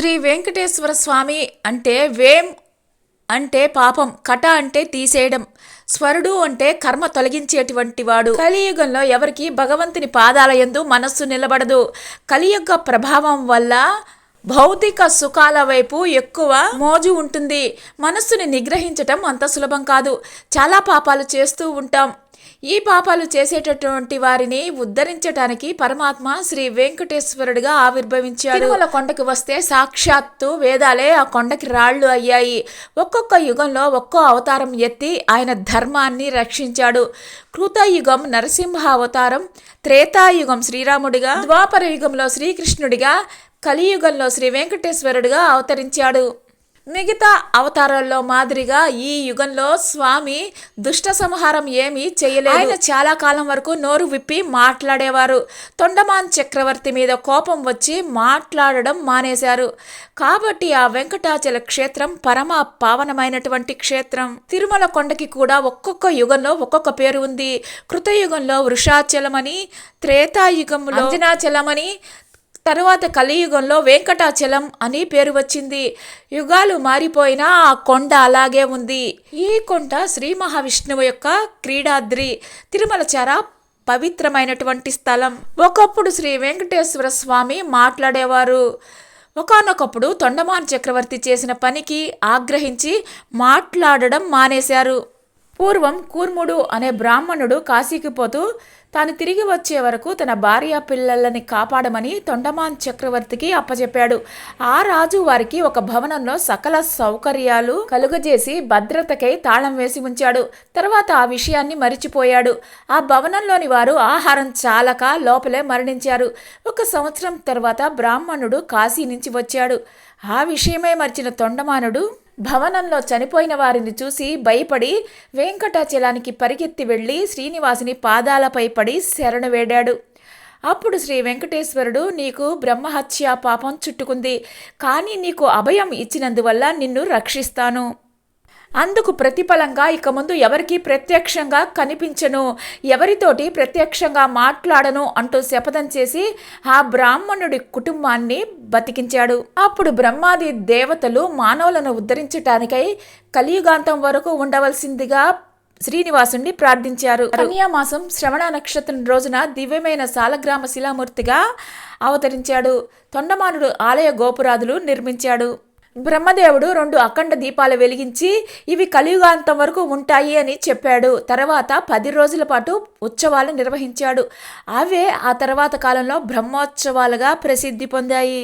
శ్రీ వెంకటేశ్వర స్వామి అంటే వేం అంటే పాపం, కట అంటే తీసేయడం, స్వరుడు అంటే కర్మ తొలగించేటువంటి వాడు. కలియుగంలో ఎవరికి భగవంతుని పాదాల యందు మనస్సు నిలబడదు. కలియుగ ప్రభావం వల్ల భౌతిక సుఖాల వైపు ఎక్కువ మోజు ఉంటుంది. మనస్సుని నిగ్రహించటం అంత సులభం కాదు. చాలా పాపాలు చేస్తూ ఉంటాం. ఈ పాపాలు చేసేటటువంటి వారిని ఉద్ధరించడానికి పరమాత్మ శ్రీ వెంకటేశ్వరుడిగా ఆవిర్భవించాడు. తిరుమల కొండకి వస్తే సాక్షాత్తు వేదాలే ఆ కొండకి రాళ్ళు అయ్యాయి. ఒక్కొక్క యుగంలో ఒక్కో అవతారం ఎత్తి ఆయన ధర్మాన్ని రక్షించాడు. కృతయుగం నరసింహ అవతారం, త్రేతాయుగం శ్రీరాముడిగా, ద్వాపర యుగంలో శ్రీకృష్ణుడిగా, కలియుగంలో శ్రీ వెంకటేశ్వరుడిగా అవతరించాడు. మిగతా అవతారాల్లో మాదిరిగా ఈ యుగంలో స్వామి దుష్ట సంహారం ఏమీ చేయలేదు. ఆయన చాలా కాలం వరకు నోరు విప్పి మాట్లాడేవారు. తొండమాన్ చక్రవర్తి మీద కోపం వచ్చి మాట్లాడడం మానేశారు. కాబట్టి ఆ వెంకటాచల క్షేత్రం పరమ పావనమైనటువంటి క్షేత్రం. తిరుమల కొండకి కూడా ఒక్కొక్క యుగంలో ఒక్కొక్క పేరు ఉంది. కృతయుగంలో వృషాచలమని, త్రేతాయుగంలో అంజనాచలమని, తరువాత కలియుగంలో వెంకటాచలం అని పేరు వచ్చింది. యుగాలు మారిపోయినా ఆ కొండ అలాగే ఉంది. ఈ కొండ శ్రీ మహావిష్ణువు యొక్క క్రీడాద్రి. తిరుమల చాలా పవిత్రమైనటువంటి స్థలం. ఒకప్పుడు శ్రీ వెంకటేశ్వర స్వామి మాట్లాడేవారు. ఒకానొకప్పుడు తొండమాన్ చక్రవర్తి చేసిన పనికి ఆగ్రహించి మాట్లాడడం మానేశారు. పూర్వం కూర్ముడు అనే బ్రాహ్మణుడు కాశీకి పోతూ తాను తిరిగి వచ్చే వరకు తన భార్య పిల్లలని కాపాడమని తొండమాన్ చక్రవర్తికి అప్పచెప్పాడు. ఆ రాజు వారికి ఒక భవనంలో సకల సౌకర్యాలు కలుగజేసి భద్రతకై తాళం వేసి ఉంచాడు. తర్వాత ఆ విషయాన్ని మరిచిపోయాడు. ఆ భవనంలోని వారు ఆహారం చాలక లోపలే మరణించారు. 1 సంవత్సరం తర్వాత బ్రాహ్మణుడు కాశీ నుంచి వచ్చాడు. ఆ విషయమే మర్చిన తొండమానుడు భవనంలో చనిపోయిన వారిని చూసి భయపడి వెంకటాచలానికి పరిగెత్తి వెళ్ళి శ్రీనివాసుని పాదాలపై పడి శరణు వేడాడు. అప్పుడు శ్రీ వెంకటేశ్వరుడు, నీకు బ్రహ్మహత్య పాపం చుట్టుకుంది, కానీ నీకు అభయం ఇచ్చినందువల్ల నిన్ను రక్షిస్తాను. అందుకు ప్రతిఫలంగా ఇక ముందు ఎవరికి ప్రత్యక్షంగా కనిపించను, ఎవరితోటి ప్రత్యక్షంగా మాట్లాడను అంటూ శపథం చేసి ఆ బ్రాహ్మణుడి కుటుంబాన్ని బతికించాడు. అప్పుడు బ్రహ్మాది దేవతలు మానవులను ఉద్ధరించటానికై కలియుగాంతం వరకు ఉండవలసిందిగా శ్రీనివాసుని ప్రార్థించారు. కన్యామాసం శ్రవణ నక్షత్రం రోజున దివ్యమైన సాలగ్రామ శిలామూర్తిగా అవతరించాడు. తొండమానుడు ఆలయ గోపురాదులు నిర్మించాడు. బ్రహ్మదేవుడు 2 అఖండ దీపాలు వెలిగించి ఇవి కలియుగాంతం వరకు ఉంటాయి అని చెప్పాడు. తర్వాత 10 రోజుల పాటు ఉత్సవాలు నిర్వహించాడు. అవే ఆ తర్వాత కాలంలో బ్రహ్మోత్సవాలుగా ప్రసిద్ధి పొందాయి.